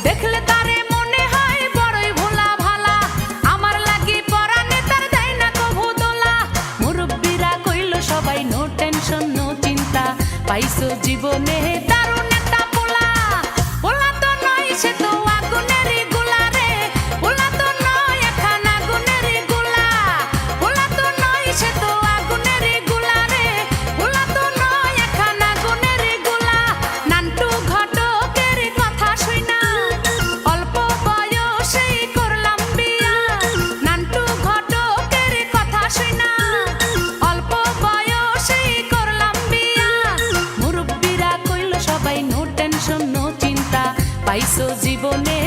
দেখলে তারে মনে হয় বড়ই ভোলা ভালা, আমার লাগি পরানে তার দেয় না কভু দোলা। মুরব্বিরা কইল সবাই নো টেনশন নো চিন্তা, পাইছো জীবনে দারুণ একটা পোলা। পোলা তো নয় সে তো আগুনেরই গোলা রে, পোলা তো নয় এখন আগুনেরই গোলা। পোলা তো নয় সে তো আগুনেরই গোলা রে, পোলা তো নয় এখন আগুনেরই গোলা। নান্টু ঘটকের কথা শুইনা অল্প বয়সেই করলাম বিয়া। নান্টু ঘটকের কথা শুইনা অল্প বয়সেই করলাম বিয়া। মুরব্বিরা কইল সবাই নো টেনশন নো চিন্তা, পাইছো জীবনে